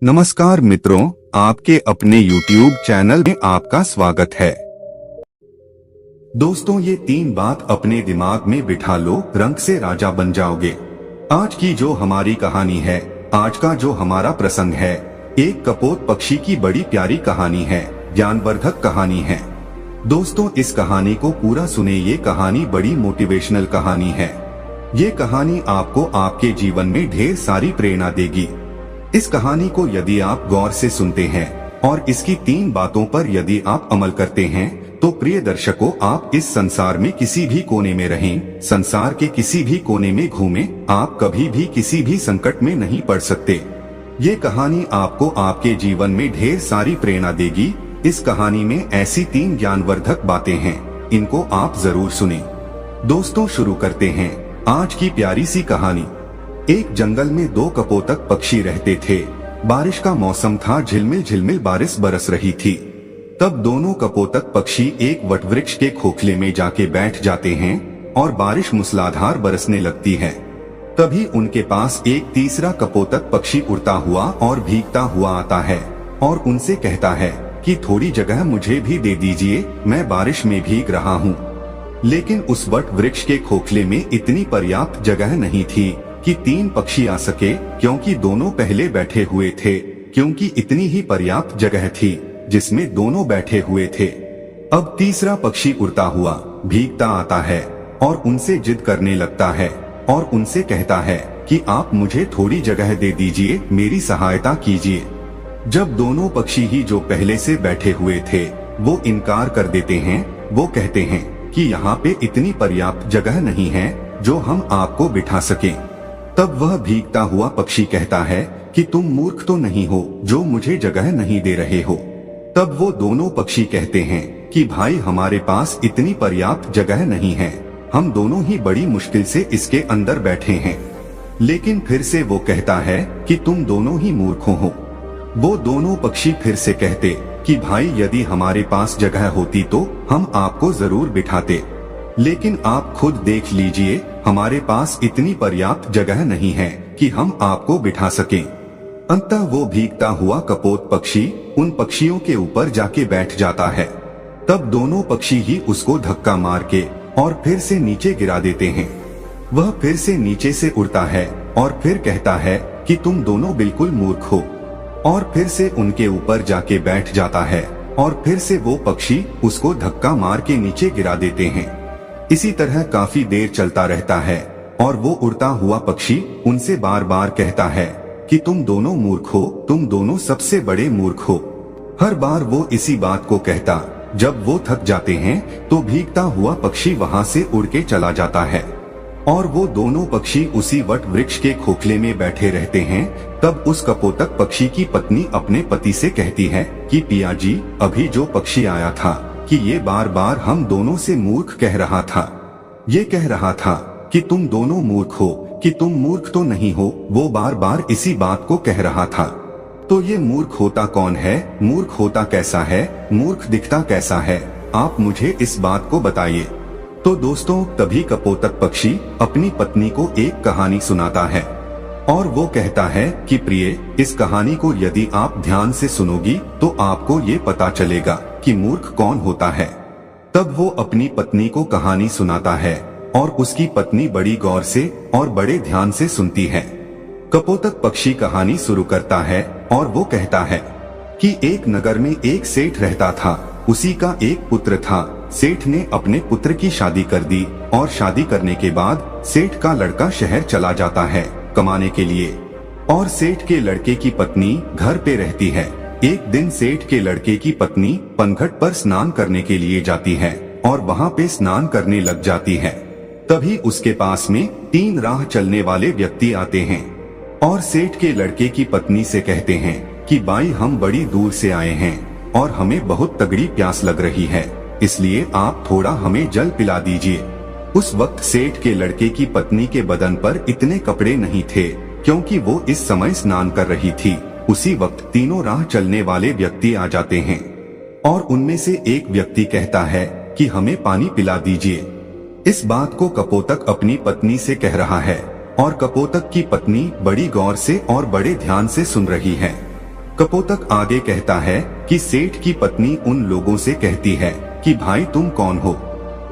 नमस्कार मित्रों, आपके अपने YouTube चैनल में आपका स्वागत है। दोस्तों, ये 3 बात अपने दिमाग में बिठा लो, रंग से राजा बन जाओगे। आज की जो हमारी कहानी है, आज का जो हमारा प्रसंग है, एक कपोत पक्षी की बड़ी प्यारी कहानी है, ज्ञानवर्धक कहानी है। दोस्तों, इस कहानी को पूरा सुने, ये कहानी बड़ी मोटिवेशनल कहानी है। ये कहानी आपको आपके जीवन में ढेर सारी प्रेरणा देगी। इस कहानी को यदि आप गौर से सुनते हैं और इसकी 3 बातों पर यदि आप अमल करते हैं, तो प्रिय दर्शकों, आप इस संसार में किसी भी कोने में रहें, संसार के किसी भी कोने में घूमें, आप कभी भी किसी भी संकट में नहीं पड़ सकते। ये कहानी आपको आपके जीवन में ढेर सारी प्रेरणा देगी। इस कहानी में ऐसी 3 ज्ञानवर्धक बातें हैं, इनको आप जरूर सुने। दोस्तों, शुरू करते हैं आज की प्यारी सी कहानी। एक जंगल में 2 कपोतक पक्षी रहते थे। बारिश का मौसम था, झिलमिल झिलमिल बारिश बरस रही थी। तब दोनों कपोतक पक्षी एक वटवृक्ष के खोखले में जाके बैठ जाते हैं और बारिश मूसलाधार बरसने लगती है। तभी उनके पास एक तीसरा कपोतक पक्षी उड़ता हुआ और भीगता हुआ आता है और उनसे कहता है कि थोड़ी जगह मुझे भी दे दीजिए, मैं बारिश में भीग रहा हूँ। लेकिन उस वटवृक्ष के खोखले में इतनी पर्याप्त जगह नहीं थी कि 3 पक्षी आ सके, क्योंकि दोनों पहले बैठे हुए थे। क्योंकि इतनी ही पर्याप्त जगह थी जिसमें दोनों बैठे हुए थे। अब तीसरा पक्षी उड़ता हुआ भीगता आता है और उनसे जिद करने लगता है और उनसे कहता है कि आप मुझे थोड़ी जगह दे दीजिए, मेरी सहायता कीजिए। जब दोनों पक्षी ही जो पहले से बैठे हुए थे वो इनकार कर देते हैं, वो कहते हैं कि यहाँ पे इतनी पर्याप्त जगह नहीं है जो हम आपको बिठा सकें। तब वह भीगता हुआ पक्षी कहता है कि तुम मूर्ख तो नहीं हो जो मुझे जगह नहीं दे रहे हो। तब वो दोनों पक्षी कहते हैं कि भाई, हमारे पास इतनी पर्याप्त जगह नहीं है, हम दोनों ही बड़ी मुश्किल से इसके अंदर बैठे हैं। लेकिन फिर से वो कहता है कि तुम दोनों ही मूर्खों हो। वो दोनों पक्षी फिर से कहते कि भाई, यदि हमारे पास जगह होती तो हम आपको जरूर बिठाते, लेकिन आप खुद देख लीजिए, हमारे पास इतनी पर्याप्त जगह नहीं है कि हम आपको बिठा सकें। अंततः वो भीगता हुआ कपोत पक्षी उन पक्षियों के ऊपर जाके बैठ जाता है। तब दोनों पक्षी ही उसको धक्का मार के और फिर से नीचे गिरा देते हैं। वह फिर से नीचे से उड़ता है और फिर कहता है कि तुम दोनों बिल्कुल मूर्ख हो, और फिर से उनके ऊपर जाके बैठ जाता है और फिर से वो पक्षी उसको धक्का मार के नीचे गिरा देते हैं। इसी तरह काफी देर चलता रहता है और वो उड़ता हुआ पक्षी उनसे बार बार कहता है कि तुम दोनों मूर्ख हो, तुम दोनों सबसे बड़े मूर्ख हो। हर बार वो इसी बात को कहता। जब वो थक जाते हैं तो भीगता हुआ पक्षी वहाँ से उड़ के चला जाता है और वो दोनों पक्षी उसी वट वृक्ष के खोखले में बैठे रहते हैं। तब उस कपोतक पक्षी की पत्नी अपने पति से कहती है कि पिया जी, अभी जो पक्षी आया था कि ये बार बार हम दोनों से मूर्ख कह रहा था। ये कह रहा था कि तुम दोनों मूर्ख हो, कि तुम मूर्ख तो नहीं हो। वो बार बार इसी बात को कह रहा था। तो ये मूर्ख होता कौन है? मूर्ख होता कैसा है? मूर्ख दिखता कैसा है? आप मुझे इस बात को बताइए। तो दोस्तों, तभी कपोतक पक्षी अपनी पत्नी को एक कहानी सुनाता है और वो कहता है कि प्रिय, इस कहानी को यदि आप ध्यान से सुनोगी तो आपको ये पता चलेगा कि मूर्ख कौन होता है। तब वो अपनी पत्नी को कहानी सुनाता है और उसकी पत्नी बड़ी गौर से और बड़े ध्यान से सुनती है। कपोतक पक्षी कहानी शुरू करता है और वो कहता है कि एक नगर में एक सेठ रहता था। उसी का एक पुत्र था। सेठ ने अपने पुत्र की शादी कर दी और शादी करने के बाद सेठ का लड़का शहर चला जाता है कमाने के लिए, और सेठ के लड़के की पत्नी घर पे रहती है। एक दिन सेठ के लड़के की पत्नी पनघट पर स्नान करने के लिए जाती है और वहाँ पे स्नान करने लग जाती है। तभी उसके पास में 3 राह चलने वाले व्यक्ति आते हैं और सेठ के लड़के की पत्नी से कहते हैं कि बाई, हम बड़ी दूर से आए हैं और हमें बहुत तगड़ी प्यास लग रही है, इसलिए आप थोड़ा हमें जल पिला दीजिए। उस वक्त सेठ के लड़के की पत्नी के बदन पर इतने कपड़े नहीं थे, क्योंकि वो इस समय स्नान कर रही थी। उसी वक्त 3 राह चलने वाले व्यक्ति आ जाते हैं और उनमें से एक व्यक्ति कहता है कि हमें पानी पिला दीजिए। इस बात को कपोतक अपनी पत्नी से कह रहा है और कपोतक की पत्नी बड़ी गौर से और बड़े ध्यान से सुन रही है। कपोतक आगे कहता है कि सेठ की पत्नी उन लोगों से कहती है कि भाई तुम कौन हो।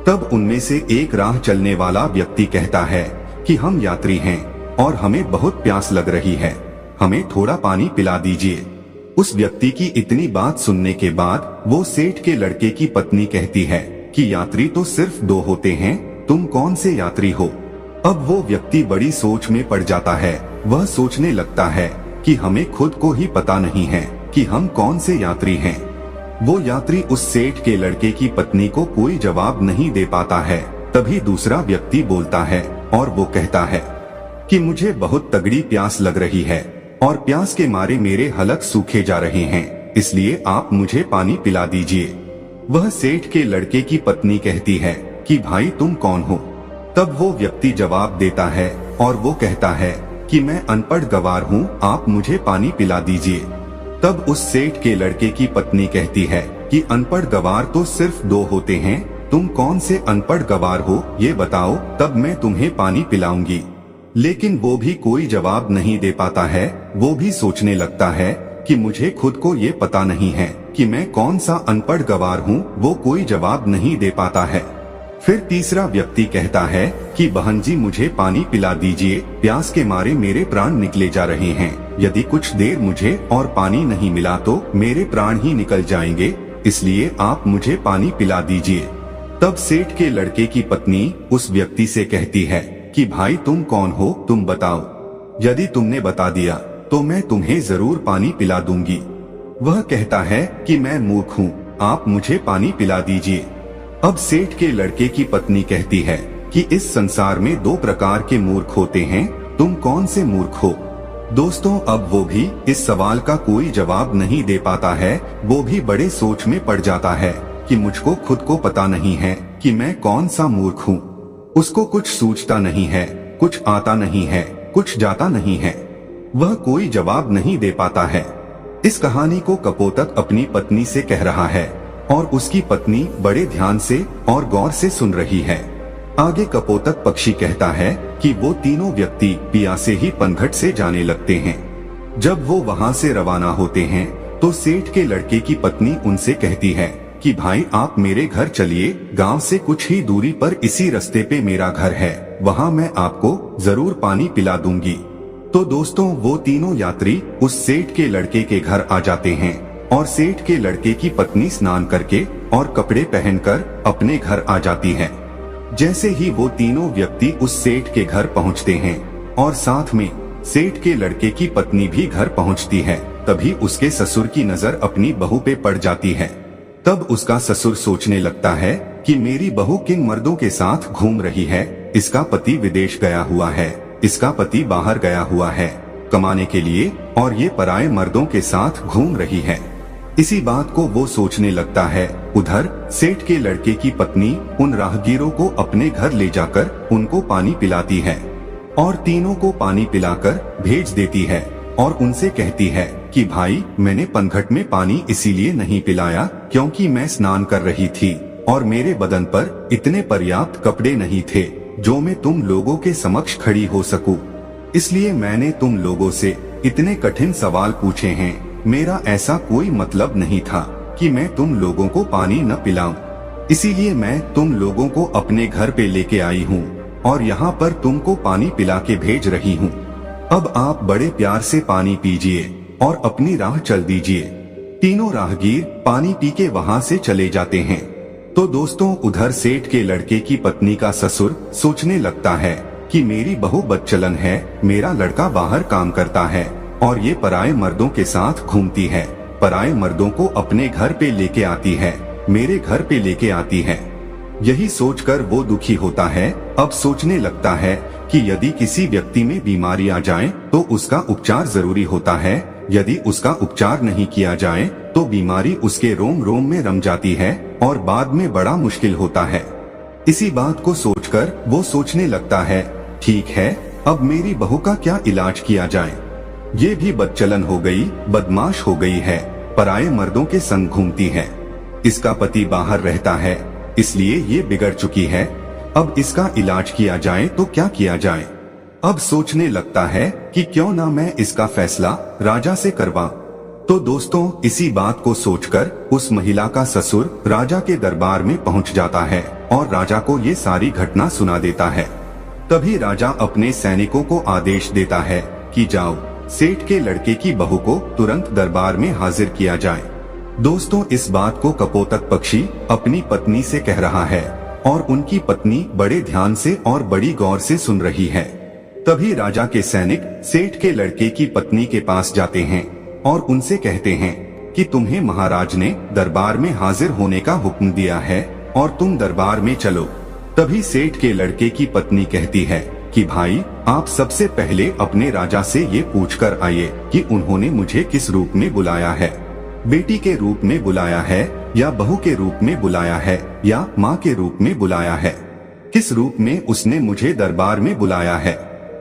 तब उनमें से एक राह चलने वाला व्यक्ति कहता है कि हम यात्री हैं और हमें बहुत प्यास लग रही है, हमें थोड़ा पानी पिला दीजिए। उस व्यक्ति की इतनी बात सुनने के बाद वो सेठ के लड़के की पत्नी कहती है कि यात्री तो सिर्फ 2 होते हैं, तुम कौन से यात्री हो। अब वो व्यक्ति बड़ी सोच में पड़ जाता है। वह सोचने लगता है कि हमें खुद को ही पता नहीं है कि हम कौन से यात्री हैं। वो यात्री उस सेठ के लड़के की पत्नी को कोई जवाब नहीं दे पाता है। तभी दूसरा व्यक्ति बोलता है और वो कहता है कि मुझे बहुत तगड़ी प्यास लग रही है और प्यास के मारे मेरे हलक सूखे जा रहे हैं, इसलिए आप मुझे पानी पिला दीजिए। वह सेठ के लड़के की पत्नी कहती है कि भाई तुम कौन हो। तब वो व्यक्ति जवाब देता है और वो कहता है कि मैं अनपढ़ गवार हूँ, आप मुझे पानी पिला दीजिए। तब उस सेठ के लड़के की पत्नी कहती है कि अनपढ़ गवार तो सिर्फ 2 होते हैं, तुम कौन से अनपढ़ गवार हो ये बताओ, तब मैं तुम्हें पानी पिलाऊंगी। लेकिन वो भी कोई जवाब नहीं दे पाता है। वो भी सोचने लगता है कि मुझे खुद को ये पता नहीं है कि मैं कौन सा अनपढ़ गवार हूँ। वो कोई जवाब नहीं दे पाता है। फिर तीसरा व्यक्ति कहता है कि बहन जी मुझे पानी पिला दीजिए, प्यास के मारे मेरे प्राण निकले जा रहे हैं, यदि कुछ देर मुझे और पानी नहीं मिला तो मेरे प्राण ही निकल जाएंगे, इसलिए आप मुझे पानी पिला दीजिए। तब सेठ के लड़के की पत्नी उस व्यक्ति से कहती है कि भाई तुम कौन हो, तुम बताओ, यदि तुमने बता दिया तो मैं तुम्हें जरूर पानी पिला दूंगी। वह कहता है कि मैं मूर्ख हूँ, आप मुझे पानी पिला दीजिए। अब सेठ के लड़के की पत्नी कहती है कि इस संसार में 2 प्रकार के मूर्ख होते हैं, तुम कौन से मूर्ख हो। दोस्तों अब वो भी इस सवाल का कोई जवाब नहीं दे पाता है। वो भी बड़े सोच में पड़ जाता है कि मुझको खुद को पता नहीं है कि मैं कौन सा मूर्ख हूँ। उसको कुछ सूझता नहीं है, कुछ आता नहीं है, कुछ जाता नहीं है। वह कोई जवाब नहीं दे पाता है। इस कहानी को कपोतक अपनी पत्नी से कह रहा है और उसकी पत्नी बड़े ध्यान से और गौर से सुन रही है। आगे कपोतक पक्षी कहता है कि वो तीनों व्यक्ति पियासे ही पनघट से जाने लगते हैं। जब वो वहाँ से रवाना होते हैं तो सेठ के लड़के की पत्नी उनसे कहती है कि भाई आप मेरे घर चलिए, गांव से कुछ ही दूरी पर इसी रास्ते पे मेरा घर है, वहाँ मैं आपको जरूर पानी पिला दूंगी। तो दोस्तों वो तीनों यात्री उस सेठ के लड़के के घर आ जाते हैं और सेठ के लड़के की पत्नी स्नान करके और कपड़े पहनकर अपने घर आ जाती है। जैसे ही वो तीनों व्यक्ति उस सेठ के घर पहुंचते हैं और साथ में सेठ के लड़के की पत्नी भी घर पहुंचती है, तभी उसके ससुर की नजर अपनी बहू पे पड़ जाती है। तब उसका ससुर सोचने लगता है कि मेरी बहू किन मर्दों के साथ घूम रही है, इसका पति विदेश गया हुआ है, इसका पति बाहर गया हुआ है कमाने के लिए और ये पराये मर्दों के साथ घूम रही है। इसी बात को वो सोचने लगता है। उधर सेठ के लड़के की पत्नी उन राहगीरों को अपने घर ले जाकर उनको पानी पिलाती है और तीनों को पानी पिलाकर भेज देती है और उनसे कहती है कि भाई मैंने पनघट में पानी इसीलिए नहीं पिलाया क्योंकि मैं स्नान कर रही थी और मेरे बदन पर इतने पर्याप्त कपड़े नहीं थे जो मैं तुम लोगों के समक्ष खड़ी हो सकूं। इसलिए मैंने तुम लोगों से इतने कठिन सवाल पूछे हैं। मेरा ऐसा कोई मतलब नहीं था कि मैं तुम लोगों को पानी न पिलाऊं, इसीलिए मैं तुम लोगों को अपने घर पे लेके आई हूँ और यहाँ पर तुमको पानी पिला के भेज रही हूँ। अब आप बड़े प्यार से पानी पीजिए और अपनी राह चल दीजिए। तीनों राहगीर पानी पी के वहाँ से चले जाते हैं। तो दोस्तों उधर सेठ के लड़के की पत्नी का ससुर सोचने लगता है कि मेरी बहू बदचलन है, मेरा लड़का बाहर काम करता है और ये पराये मर्दों के साथ घूमती है, पराये मर्दों को अपने घर पे लेके आती है, मेरे घर पे लेके आती है। यही सोचकर वो दुखी होता है। अब सोचने लगता है कि यदि किसी व्यक्ति में बीमारी आ जाए तो उसका उपचार जरूरी होता है, यदि उसका उपचार नहीं किया जाए तो बीमारी उसके रोम रोम में रम जाती है और बाद में बड़ा मुश्किल होता है। इसी बात को सोचकर वो सोचने लगता है, ठीक है अब मेरी बहू का क्या इलाज किया जाए। ये भी बदचलन हो गई, बदमाश हो गई है, पराये मर्दों के संग घूमती है, इसका पति बाहर रहता है इसलिए ये बिगड़ चुकी है। अब इसका इलाज किया जाए तो क्या किया जाए। अब सोचने लगता है कि क्यों ना मैं इसका फैसला राजा से करवा। तो दोस्तों इसी बात को सोचकर उस महिला का ससुर राजा के दरबार में पहुंच जाता है और राजा को ये सारी घटना सुना देता है। तभी राजा अपने सैनिकों को आदेश देता है कि जाओ, सेठ के लड़के की बहू को तुरंत दरबार में हाजिर किया जाए। दोस्तों इस बात को कपोतक पक्षी अपनी पत्नी से कह रहा है और उनकी पत्नी बड़े ध्यान से और बड़ी गौर से सुन रही है। तभी राजा के सैनिक सेठ के लड़के की पत्नी के पास जाते हैं और उनसे कहते हैं कि तुम्हें महाराज ने दरबार में हाजिर होने का हुक्म दिया है और तुम दरबार में चलो। तभी सेठ के लड़के की पत्नी कहती है कि भाई, आप सबसे पहले अपने राजा से ये पूछकर आइए कि उन्होंने मुझे किस रूप में बुलाया है, बेटी के रूप में बुलाया है या बहू के रूप में बुलाया है या माँ के रूप में बुलाया है, किस रूप में उसने मुझे दरबार में बुलाया है।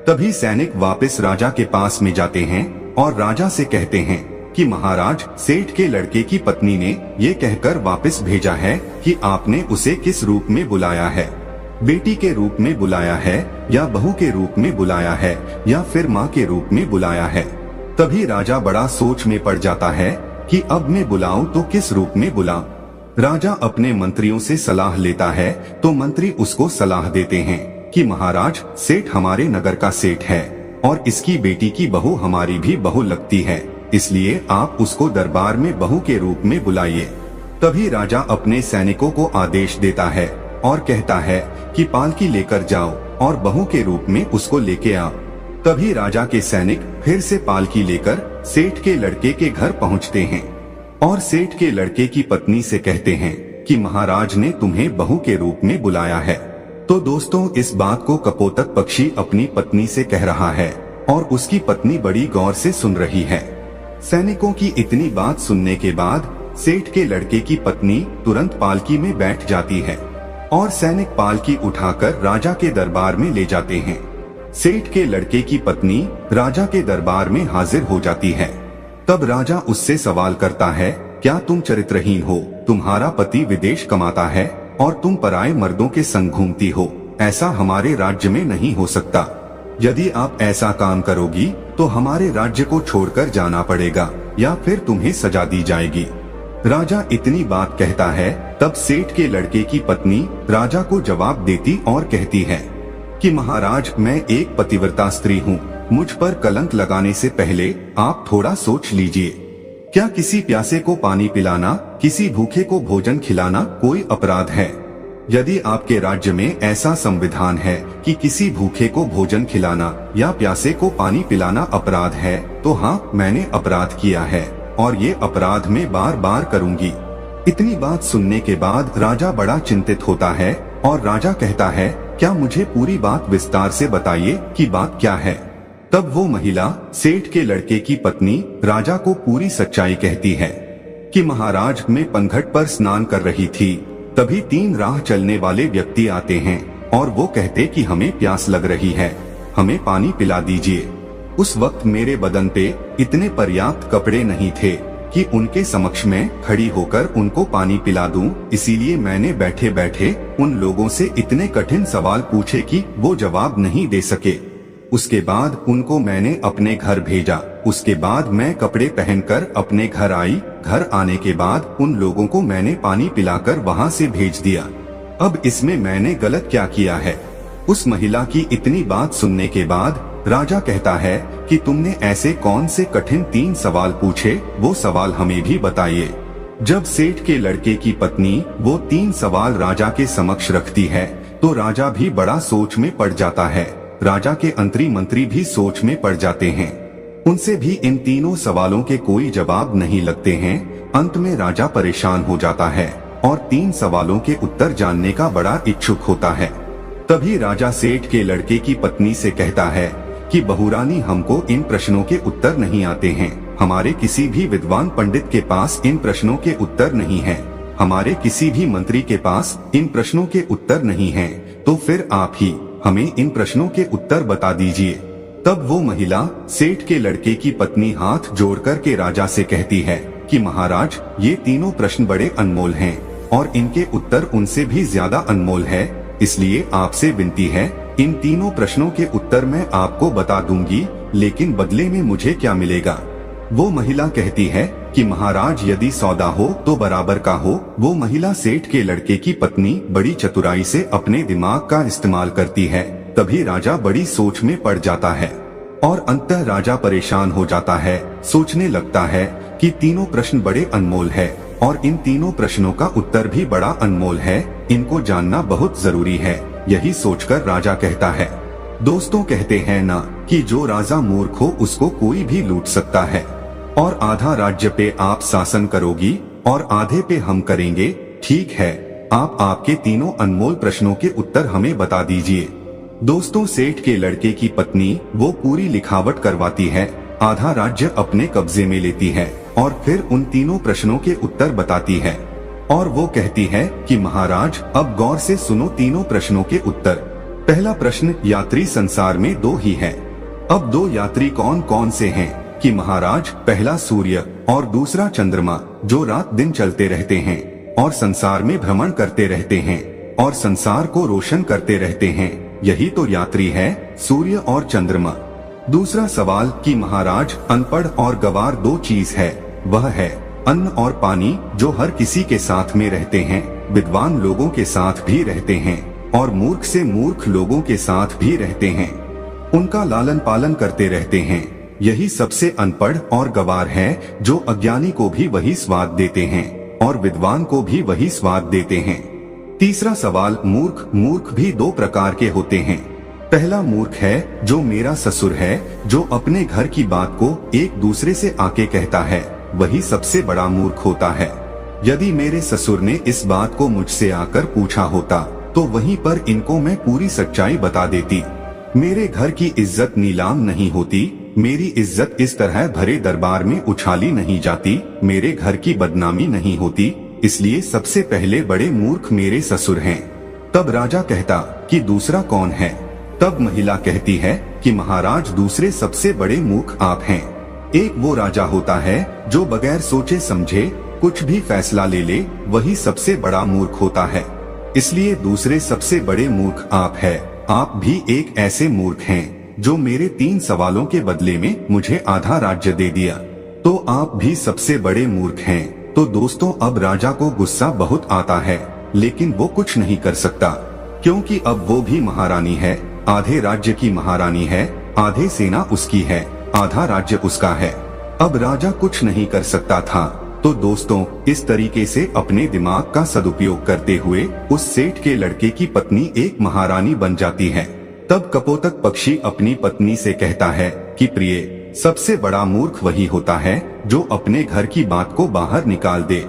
तभी सैनिक वापस राजा के पास में जाते हैं और राजा से कहते हैं कि महाराज, सेठ के लड़के की पत्नी ने ये कहकर वापस भेजा है कि आपने उसे किस रूप में बुलाया है, बेटी के रूप में बुलाया है या बहू के रूप में बुलाया है या फिर माँ के रूप में बुलाया है। तभी राजा बड़ा सोच में पड़ जाता है कि अब मैं बुलाऊं तो किस रूप में बुलाऊं। राजा अपने मंत्रियों से सलाह लेता है तो मंत्री उसको सलाह देते हैं कि महाराज, सेठ हमारे नगर का सेठ है और इसकी बेटी की बहू हमारी भी बहू लगती है, इसलिए आप उसको दरबार में बहू के रूप में बुलाइए। तभी राजा अपने सैनिकों को आदेश देता है और कहता है कि पालकी लेकर जाओ और बहू के रूप में उसको लेके आओ। तभी राजा के सैनिक फिर से पालकी लेकर सेठ के लड़के के घर पहुंचते हैं और सेठ के लड़के की पत्नी से कहते हैं कि महाराज ने तुम्हें बहू के रूप में बुलाया है। तो दोस्तों इस बात को कपोतक पक्षी अपनी पत्नी से कह रहा है और उसकी पत्नी बड़ी गौर से सुन रही है। सैनिकों की इतनी बात सुनने के बाद सेठ के लड़के की पत्नी तुरंत पालकी में बैठ जाती है और सैनिक पालकी उठाकर राजा के दरबार में ले जाते हैं। सेठ के लड़के की पत्नी राजा के दरबार में हाजिर हो जाती है। तब राजा उससे सवाल करता है, क्या तुम चरित्रहीन हो? तुम्हारा पति विदेश कमाता है और तुम पराये मर्दों के संग घूमती हो। ऐसा हमारे राज्य में नहीं हो सकता। यदि आप ऐसा काम करोगी तो हमारे राज्य को छोड़कर जाना पड़ेगा या फिर तुम्हें सजा दी जाएगी। राजा इतनी बात कहता है तब सेठ के लड़के की पत्नी राजा को जवाब देती और कहती है कि महाराज, मैं एक पतिव्रता स्त्री हूँ, मुझ पर कलंक लगाने से पहले आप थोड़ा सोच लीजिए। क्या किसी प्यासे को पानी पिलाना, किसी भूखे को भोजन खिलाना कोई अपराध है? यदि आपके राज्य में ऐसा संविधान है कि किसी भूखे को भोजन खिलाना या प्यासे को पानी पिलाना अपराध है, तो हाँ, मैंने अपराध किया है और ये अपराध मैं बार बार करूंगी। इतनी बात सुनने के बाद राजा बड़ा चिंतित होता है और राजा कहता है, क्या मुझे पूरी बात विस्तार से बताइए कि बात क्या है। तब वो महिला सेठ के लड़के की पत्नी राजा को पूरी सच्चाई कहती है कि महाराज, मैं पनघट पर स्नान कर रही थी, तभी 3 राह चलने वाले व्यक्ति आते हैं और वो कहते कि हमें प्यास लग रही है, हमें पानी पिला दीजिए। उस वक्त मेरे बदन पे इतने पर्याप्त कपड़े नहीं थे कि उनके समक्ष में खड़ी होकर उनको पानी पिला दूं, इसीलिए मैंने बैठे बैठे उन लोगों से इतने कठिन सवाल पूछे कि वो जवाब नहीं दे सके। उसके बाद उनको मैंने अपने घर भेजा। उसके बाद मैं कपड़े पहनकर अपने घर आई। घर आने के बाद उन लोगों को मैंने पानी पिलाकर वहां से भेज दिया। अब इसमें मैंने गलत क्या किया है? उस महिला की इतनी बात सुनने के बाद राजा कहता है कि तुमने ऐसे कौन से कठिन 3 सवाल पूछे, वो सवाल हमें भी बताइए। जब सेठ के लड़के की पत्नी वो 3 सवाल राजा के समक्ष रखती है तो राजा भी बड़ा सोच में पड़ जाता है। राजा के अंतरी मंत्री भी सोच में पड़ जाते हैं। उनसे भी इन तीनों सवालों के कोई जवाब नहीं लगते हैं। अंत में राजा परेशान हो जाता है और 3 सवालों के उत्तर जानने का बड़ा इच्छुक होता है। तभी राजा सेठ के लड़के की पत्नी से कहता है कि बहुरानी, हमको इन प्रश्नों के उत्तर नहीं आते हैं। हमारे किसी भी विद्वान पंडित के पास इन प्रश्नों के उत्तर नहीं है। हमारे किसी भी मंत्री के पास इन प्रश्नों के उत्तर नहीं है। तो फिर आप ही हमें इन प्रश्नों के उत्तर बता दीजिए। तब वो महिला सेठ के लड़के की पत्नी हाथ जोड़कर के राजा से कहती है कि महाराज, ये तीनों प्रश्न बड़े अनमोल हैं और इनके उत्तर उनसे भी ज्यादा अनमोल है, इसलिए आपसे विनती है, इन तीनों प्रश्नों के उत्तर मैं आपको बता दूंगी, लेकिन बदले में मुझे क्या मिलेगा? वो महिला कहती है कि महाराज यदि सौदा हो तो बराबर का हो। वो महिला सेठ के लड़के की पत्नी बड़ी चतुराई से अपने दिमाग का इस्तेमाल करती है। तभी राजा बड़ी सोच में पड़ जाता है और अंततः राजा परेशान हो जाता है। सोचने लगता है कि तीनों प्रश्न बड़े अनमोल है और इन तीनों प्रश्नों का उत्तर भी बड़ा अनमोल है। इनको जानना बहुत जरूरी है। यही सोचकर राजा कहता है, दोस्तों कहते हैं ना कि जो राजा मूर्ख हो उसको कोई भी लूट सकता है, और आधा राज्य पे आप शासन करोगी और आधे पे हम करेंगे। ठीक है, आप आपके तीनों अनमोल प्रश्नों के उत्तर हमें बता दीजिए। दोस्तों, सेठ के लड़के की पत्नी वो पूरी लिखावट करवाती है, आधा राज्य अपने कब्जे में लेती है और फिर उन तीनों प्रश्नों के उत्तर बताती है। और वो कहती है कि महाराज अब गौर से सुनो तीनों प्रश्नों के उत्तर। पहला प्रश्न, यात्री संसार में दो ही हैं। अब दो यात्री कौन कौन से हैं? कि महाराज पहला सूर्य और दूसरा चंद्रमा, जो रात दिन चलते रहते हैं और संसार में भ्रमण करते रहते हैं और संसार को रोशन करते रहते हैं। यही तो यात्री है, सूर्य और चंद्रमा। दूसरा सवाल कि महाराज अनपढ़ और गवार दो चीज है, वह है अन्न और पानी, जो हर किसी के साथ में रहते हैं, विद्वान लोगों के साथ भी रहते हैं और मूर्ख से मूर्ख लोगों के साथ भी रहते हैं, उनका लालन पालन करते रहते हैं। यही सबसे अनपढ़ और गवार है, जो अज्ञानी को भी वही स्वाद देते हैं और विद्वान को भी वही स्वाद देते हैं। तीसरा सवाल, मूर्ख भी दो प्रकार के होते हैं। पहला मूर्ख है जो मेरा ससुर है, जो अपने घर की बात को एक दूसरे से आके कहता है, वही सबसे बड़ा मूर्ख होता है। यदि मेरे ससुर ने इस बात को मुझसे आकर पूछा होता तो वहीं पर इनको मैं पूरी सच्चाई बता देती। मेरे घर की इज्जत नीलाम नहीं होती, मेरी इज्जत इस तरह भरे दरबार में उछाली नहीं जाती, मेरे घर की बदनामी नहीं होती, इसलिए सबसे पहले बड़े मूर्ख मेरे ससुर हैं। तब राजा कहता कि दूसरा कौन है? तब महिला कहती है कि महाराज दूसरे सबसे बड़े मूर्ख आप हैं। एक वो राजा होता है जो बगैर सोचे समझे कुछ भी फैसला ले ले, वही सबसे बड़ा मूर्ख होता है। इसलिए दूसरे सबसे बड़े मूर्ख आप है। आप भी एक ऐसे मूर्ख हैं जो मेरे 3 सवालों के बदले में मुझे आधा राज्य दे दिया, तो आप भी सबसे बड़े मूर्ख हैं। तो दोस्तों, अब राजा को गुस्सा बहुत आता है, लेकिन वो कुछ नहीं कर सकता, क्योंकि अब वो भी महारानी है, आधे राज्य की महारानी है, आधे सेना उसकी है, आधा राज्य उसका है। अब राजा कुछ नहीं कर सकता था। तो दोस्तों, इस तरीके से अपने दिमाग का सदुपयोग करते हुए उस सेठ के लड़के की पत्नी एक महारानी बन जाती है। तब कपोतक पक्षी अपनी पत्नी से कहता है कि प्रिय, सबसे बड़ा मूर्ख वही होता है जो अपने घर की बात को बाहर निकाल दे,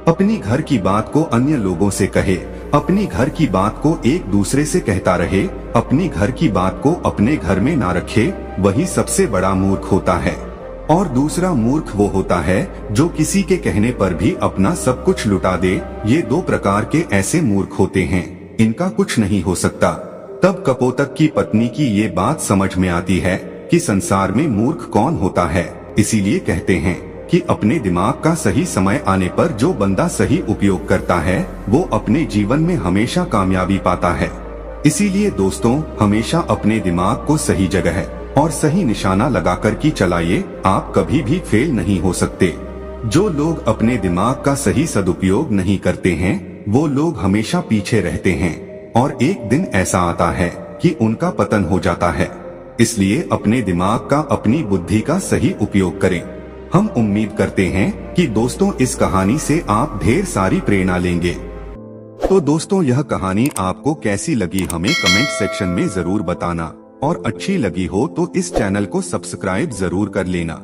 अपनी घर की बात को अन्य लोगों से कहे, अपनी घर की बात को एक दूसरे से कहता रहे, अपनी घर की बात को अपने घर में ना रखे, वही सबसे बड़ा मूर्ख होता है। और दूसरा मूर्ख वो होता है जो किसी के कहने पर भी अपना सब कुछ लुटा दे। ये 2 प्रकार के ऐसे मूर्ख होते हैं, इनका कुछ नहीं हो सकता। तब कपोतक की पत्नी की ये बात समझ में आती है कि संसार में मूर्ख कौन होता है। इसीलिए कहते हैं कि अपने दिमाग का सही समय आने पर जो बंदा सही उपयोग करता है, वो अपने जीवन में हमेशा कामयाबी पाता है। इसीलिए दोस्तों, हमेशा अपने दिमाग को सही जगह और सही निशाना लगाकर के चलाइए, आप कभी भी फेल नहीं हो सकते। जो लोग अपने दिमाग का सही सदुपयोग नहीं करते हैं, वो लोग हमेशा पीछे रहते हैं और एक दिन ऐसा आता है कि उनका पतन हो जाता है। इसलिए अपने दिमाग का, अपनी बुद्धि का सही उपयोग करें। हम उम्मीद करते हैं कि दोस्तों इस कहानी से आप ढेर सारी प्रेरणा लेंगे। तो दोस्तों, यह कहानी आपको कैसी लगी हमें कमेंट सेक्शन में जरूर बताना, और अच्छी लगी हो तो इस चैनल को सब्सक्राइब जरूर कर लेना।